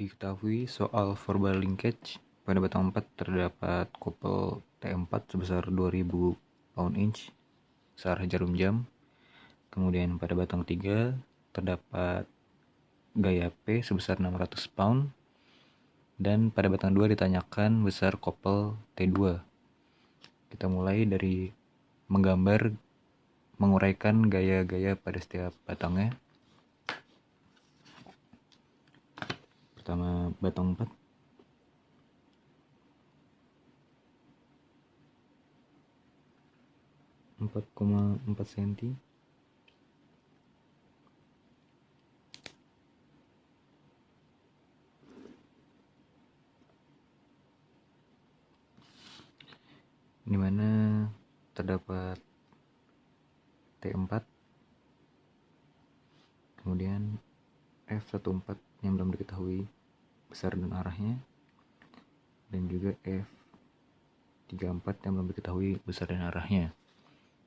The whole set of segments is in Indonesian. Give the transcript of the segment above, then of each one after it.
Diketahui soal verbal linkage, pada batang 4 terdapat kopel T4 sebesar 2000 pound inch searah jarum jam. Kemudian pada batang 3 terdapat gaya P sebesar 600 pound. Dan pada batang 2 ditanyakan besar kopel T2. Kita mulai dari menguraikan gaya-gaya pada setiap batangnya. Pertama, batang 4. Empat cm. Di mana terdapat T4, kemudian F14 yang belum diketahui besar dan arahnya, dan juga F34 yang belum diketahui besar dan arahnya,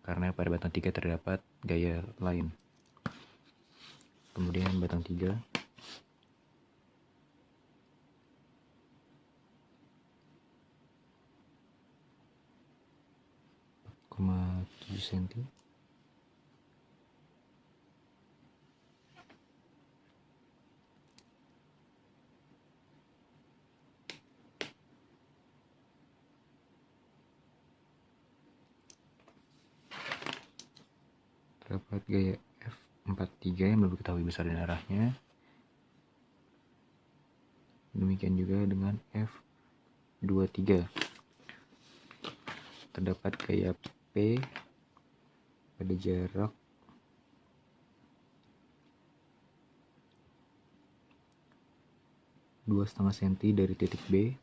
karena pada batang 3 terdapat gaya lain. Kemudian batang 3, cm. Terdapat gaya F43 yang belum diketahui besar dan arahnya. Demikian juga dengan F23. Terdapat gaya P pada jarak 2,5 cm dari titik B.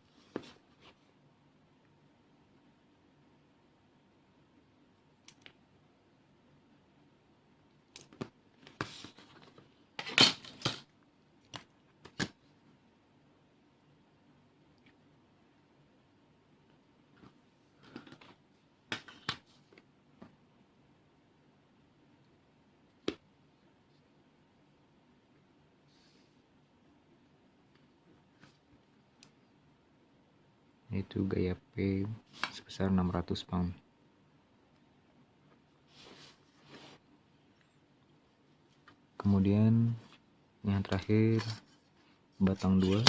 Yaitu gaya P sebesar 600 pound. Kemudian yang terakhir, batang 2.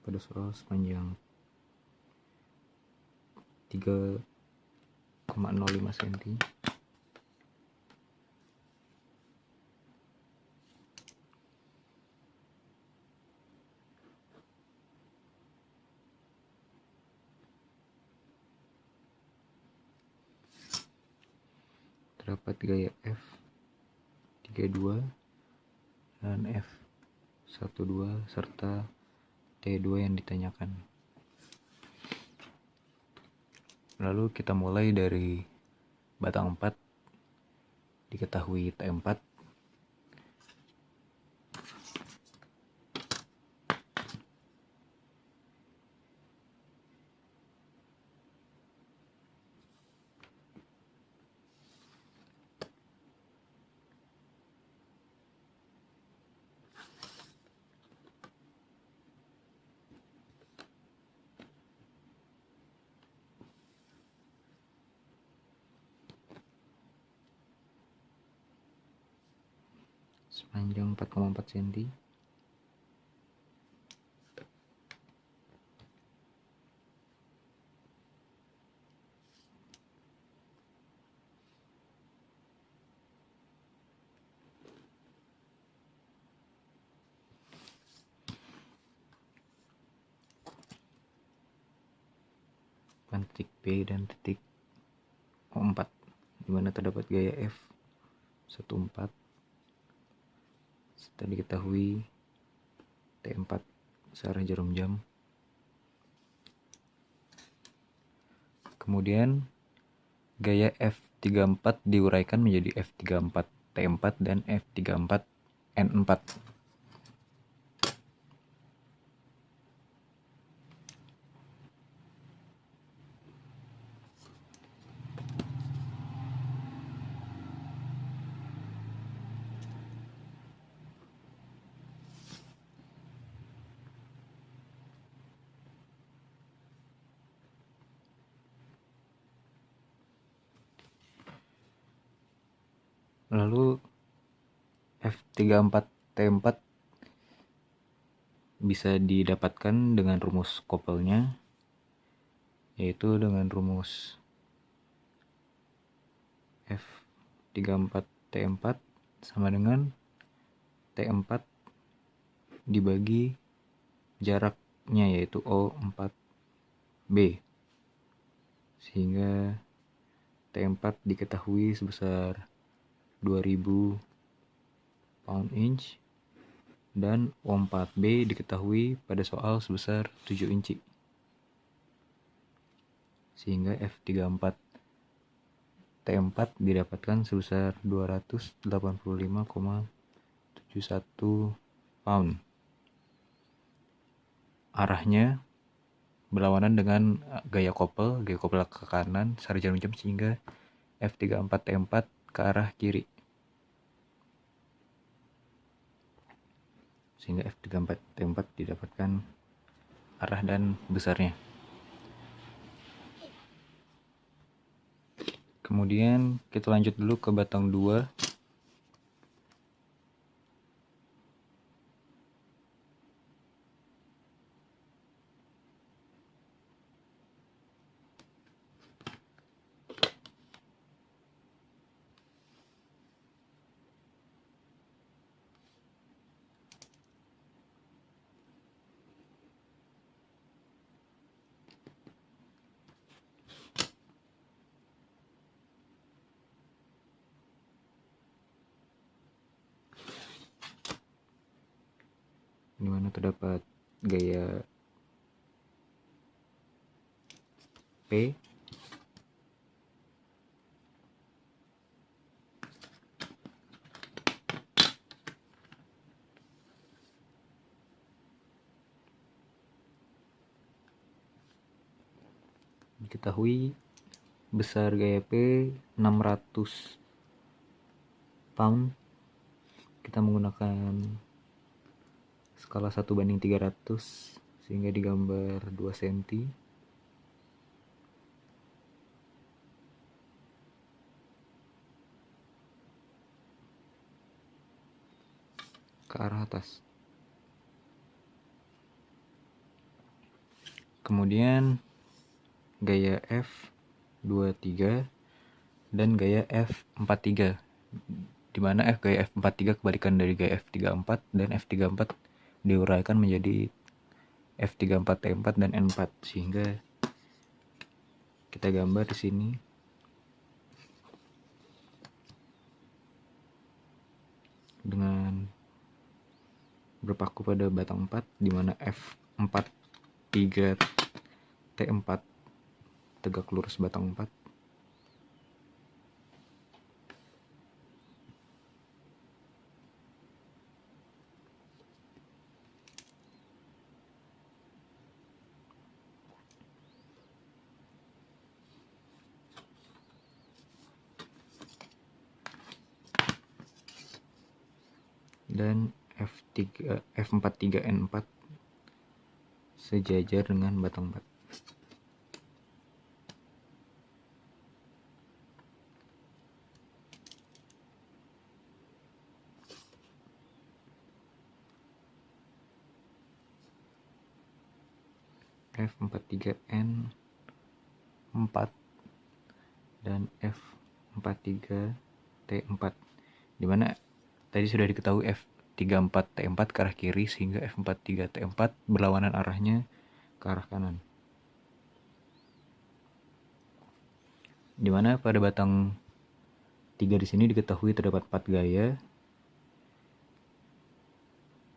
Pada soal sepanjang 3,05 cm. Terdapat gaya F32 dan F12 serta T2 yang ditanyakan. Lalu kita mulai dari batang 4. Diketahui T4. Sepanjang 4,4 cm. Titik B dan titik O4, di mana terdapat gaya F14 serta diketahui T4 searah jarum jam. Kemudian gaya F34 diuraikan menjadi F34 T4 dan F34 N4. Lalu F34T4 bisa didapatkan dengan rumus couple-nya, yaitu dengan rumus F34T4 sama dengan T4 dibagi jaraknya, yaitu O4B, sehingga T4 diketahui sebesar 2000 pound inch dan O4B diketahui pada soal sebesar 7 inci, sehingga F34T4 didapatkan sebesar 285,71 pound. Arahnya berlawanan dengan gaya couple ke kanan secara jarum jam, sehingga F34T4 ke arah kiri, sehingga F34T4 didapatkan arah dan besarnya. Kemudian kita lanjut dulu ke batang 2. Di mana terdapat gaya P, diketahui besar gaya P 600 pound. Kita menggunakan skala 1:300 sehingga digambar 2 cm. Ke arah atas. Kemudian gaya F23 dan gaya F43, di mana gaya F43 kebalikan dari gaya F34 dan F34 diuraikan menjadi F34T4 dan N4, sehingga kita gambar di sini. Dengan berpaku pada batang 4, di mana F43T4 tegak lurus batang 4. Dan F43N4 sejajar dengan batang 4. F43N4 dan F43T4, dimana tadi sudah diketahui F34T4 ke arah kiri, sehingga F43T4 berlawanan arahnya ke arah kanan. Dimana pada batang 3 di sini diketahui terdapat 4 gaya,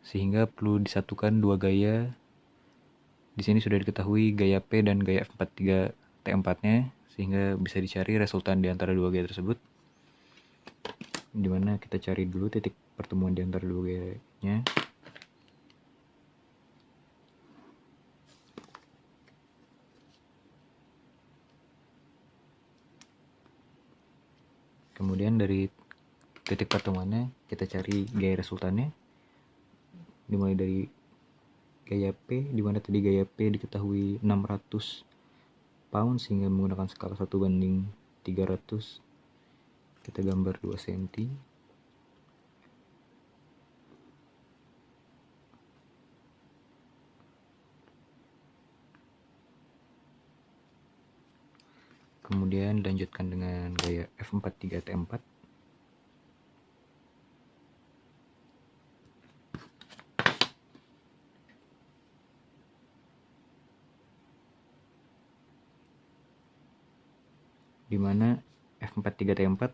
sehingga perlu disatukan 2 gaya. Di sini sudah diketahui gaya P dan gaya F43T4-nya, sehingga bisa dicari resultan di antara 2 gaya tersebut. Dimana kita cari dulu titik pertemuan di antara 2 gayanya. Kemudian dari titik pertemuannya kita cari gaya resultannya, dimulai dari gaya P, dimana tadi gaya P diketahui 600 pound, sehingga menggunakan skala 1:300 kita gambar 2 cm. Kemudian dilanjutkan dengan gaya F43 T4. Dimana F43 T4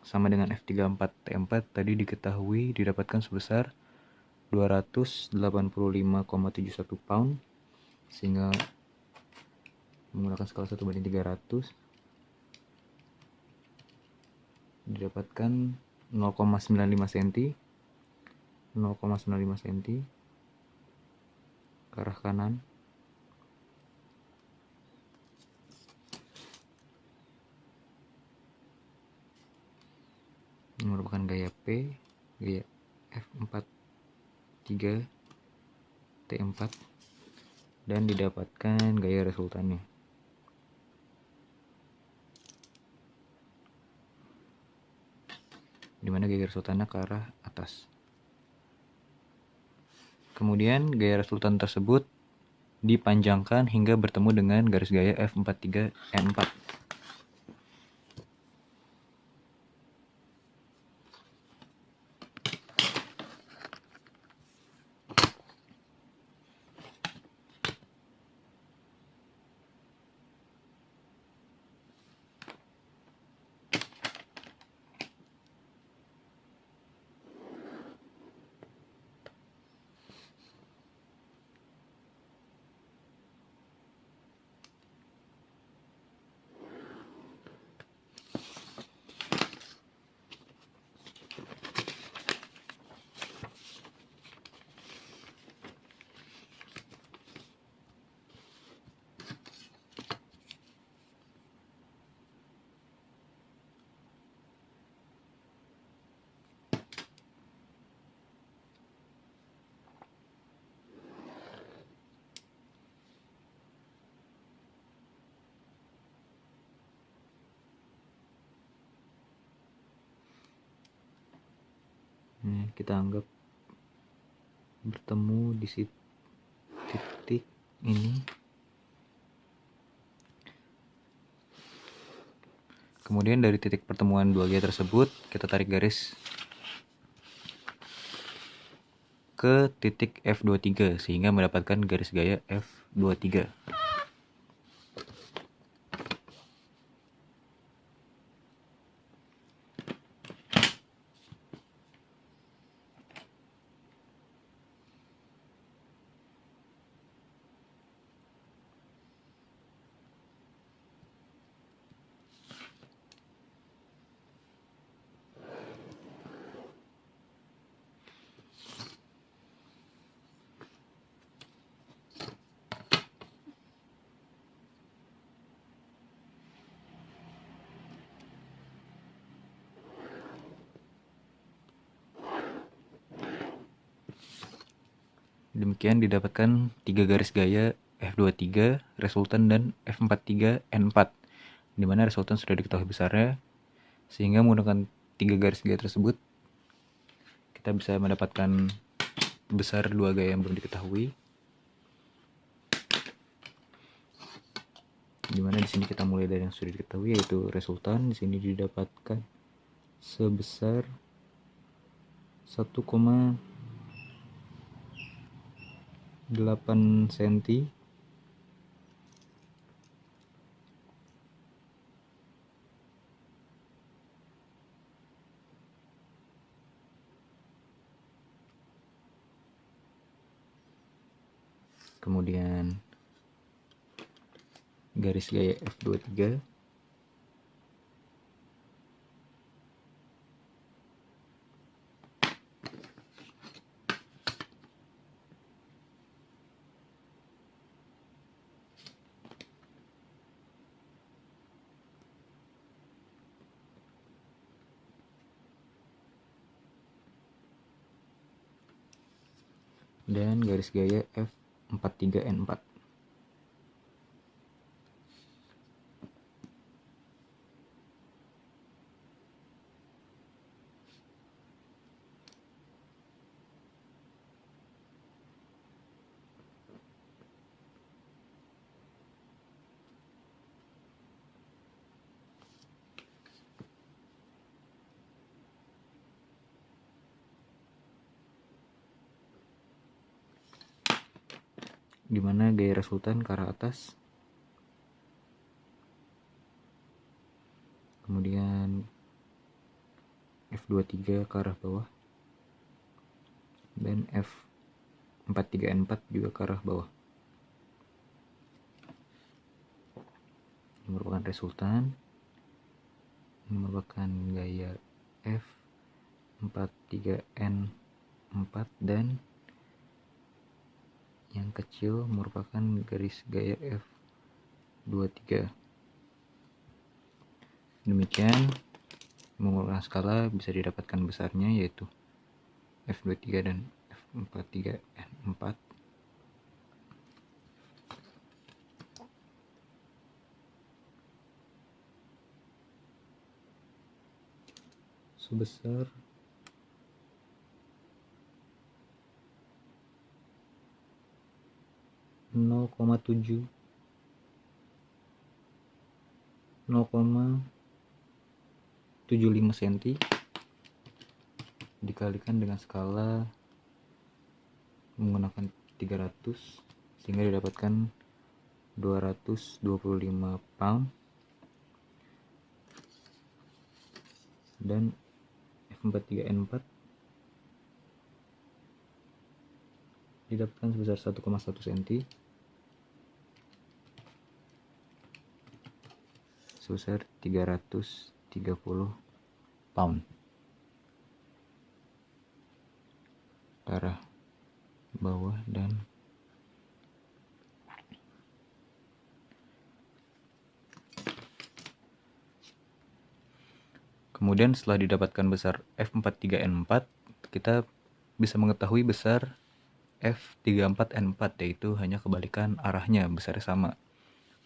sama dengan F34 T4 tadi diketahui didapatkan sebesar 285,71 pound, sehingga menggunakan skala 1/300 didapatkan 0,95 cm 0,95 cm ke arah kanan. Ini merupakan gaya P, gaya F43 T4, dan didapatkan gaya resultannya. Dimana gaya resultannya ke arah atas. Kemudian gaya resultan tersebut dipanjangkan hingga bertemu dengan garis gaya F43 N4. Kita anggap bertemu di titik ini. Kemudian dari titik pertemuan dua gaya tersebut kita tarik garis ke titik F23 sehingga mendapatkan garis gaya F23. Demikian didapatkan 3 garis gaya F23, resultan, dan F43 N4, dimana resultan sudah diketahui besarnya, sehingga menggunakan 3 garis gaya tersebut kita bisa mendapatkan besar 2 gaya yang belum diketahui, dimana di sini kita mulai dari yang sudah diketahui yaitu resultan. Di sini didapatkan sebesar 1,8 cm. Kemudian garis gaya F23, dan garis gaya F43 N4. dimana gaya resultan ke arah atas, kemudian F23 ke arah bawah, dan F43N4 juga ke arah bawah. Ini merupakan resultan, ini merupakan gaya F43N4, dan yang kecil merupakan garis gaya F23. Demikian, menggunakan skala bisa didapatkan besarnya, yaitu F23 dan F43N4. Sebesar 0,75 cm dikalikan dengan skala menggunakan 300, sehingga didapatkan 225 pound, dan F43N4 didapatkan sebesar 1,1 cm sebesar 330 pound ke arah bawah, dan kemudian setelah didapatkan besar F43N4, kita bisa mengetahui besar F34N4, yaitu hanya kebalikan arahnya, besarnya sama.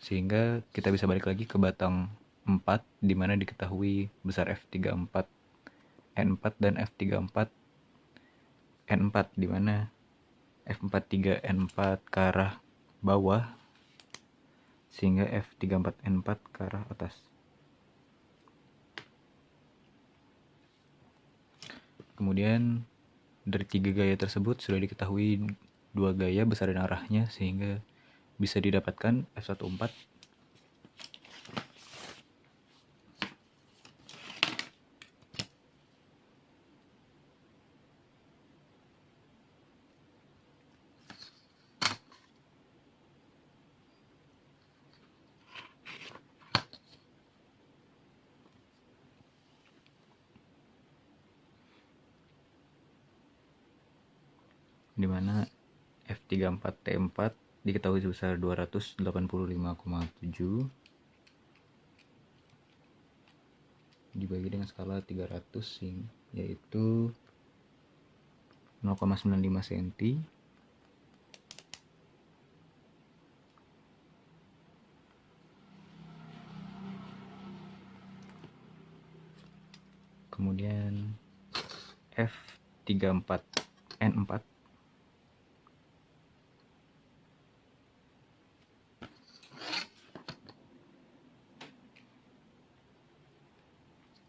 Sehingga kita bisa balik lagi ke batang 4, di mana diketahui besar F34N4 dan F34N4, di mana F43N4 ke arah bawah, sehingga F34N4 ke arah atas. Kemudian dari 3 gaya tersebut sudah diketahui 2 gaya besar dan arahnya, sehingga bisa didapatkan F14 di mana F34T4 diketahui sebesar 285,7 dibagi dengan skala 300, yaitu 0,95 cm. Kemudian F34N4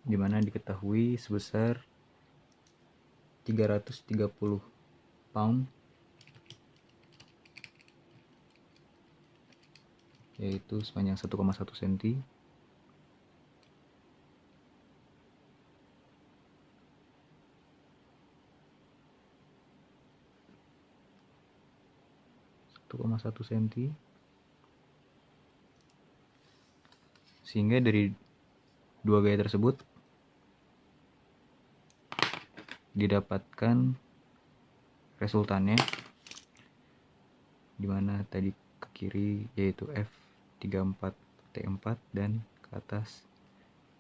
di mana diketahui sebesar 330 pound, yaitu sepanjang 1,1 cm. Sehingga dari 2 gaya tersebut didapatkan resultannya, dimana tadi ke kiri yaitu F34T4 dan ke atas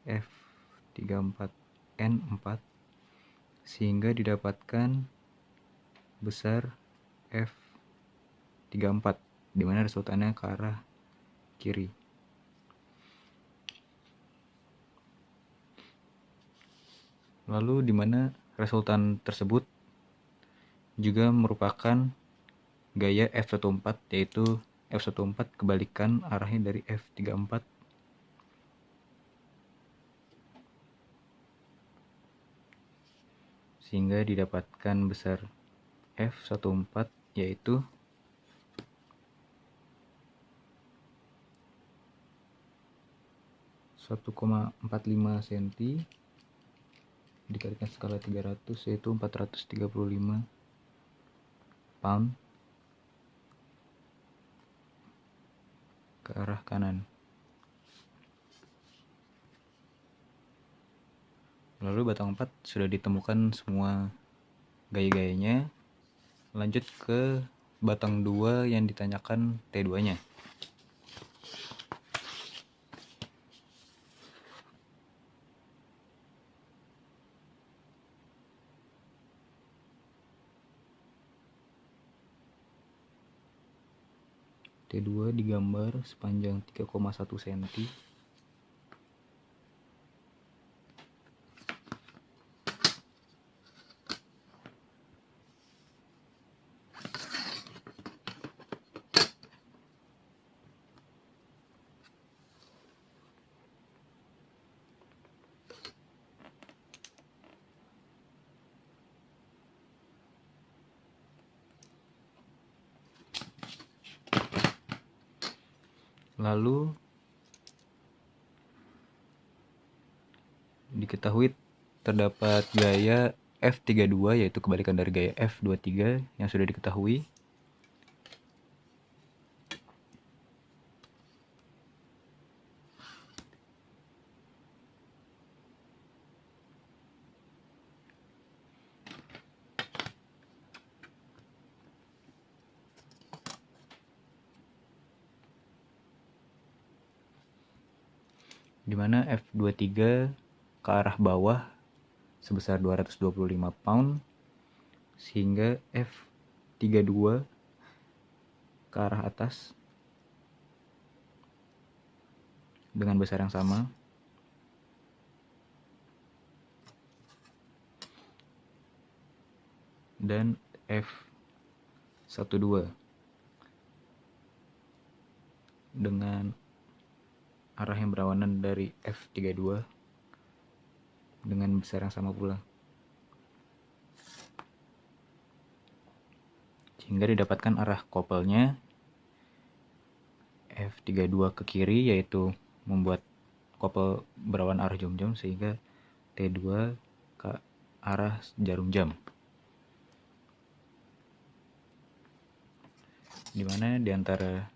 F34N4, sehingga didapatkan besar F34, dimana resultannya ke arah kiri. Lalu dimana resultan tersebut juga merupakan gaya F14, yaitu F14 kebalikan arahnya dari F34, sehingga didapatkan besar F14 yaitu 1,45 cm dikalikan skala 300 yaitu 435 pound ke arah kanan. Lalu batang 4 sudah ditemukan semua gaya-gayanya. Lanjut ke batang 2 yang ditanyakan T2 nya. T2 digambar sepanjang 3,1 cm. Lalu diketahui terdapat gaya F32 yaitu kebalikan dari gaya F23 yang sudah diketahui. Di mana F23 ke arah bawah sebesar 225 pound, sehingga F32 ke arah atas dengan besar yang sama. Dan F12 dengan arah yang berlawanan dari F32 dengan besar yang sama pula, sehingga didapatkan arah couple-nya F32 ke kiri, yaitu membuat couple berlawan arah jarum jam, sehingga T2 ke arah jarum jam. Dimana diantara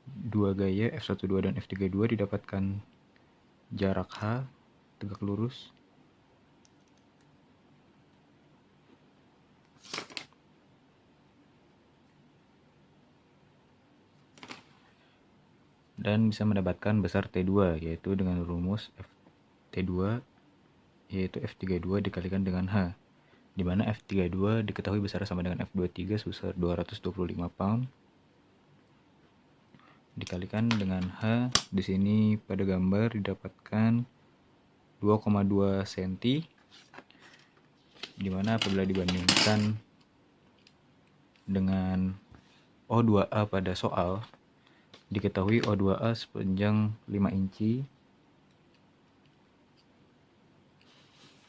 dua gaya F12 dan F32 didapatkan jarak H tegak lurus dan bisa mendapatkan besar T2 yaitu dengan rumus T2 yaitu F32 dikalikan dengan H, di mana F32 diketahui besarnya sama dengan F23 sebesar 225 pound dikalikan dengan H. Di sini pada gambar didapatkan 2,2 cm, dimana apabila dibandingkan dengan O2A pada soal, diketahui O2A sepanjang 5 inci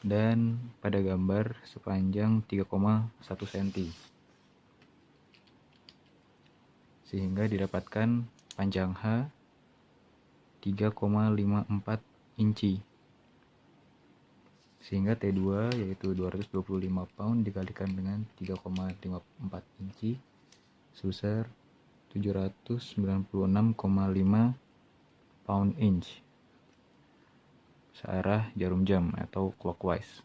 dan pada gambar sepanjang 3,1 cm, sehingga didapatkan panjang H 3,54 inci, sehingga T2 yaitu 225 pound dikalikan dengan 3,54 inci sebesar 796,5 pound inch searah jarum jam atau clockwise.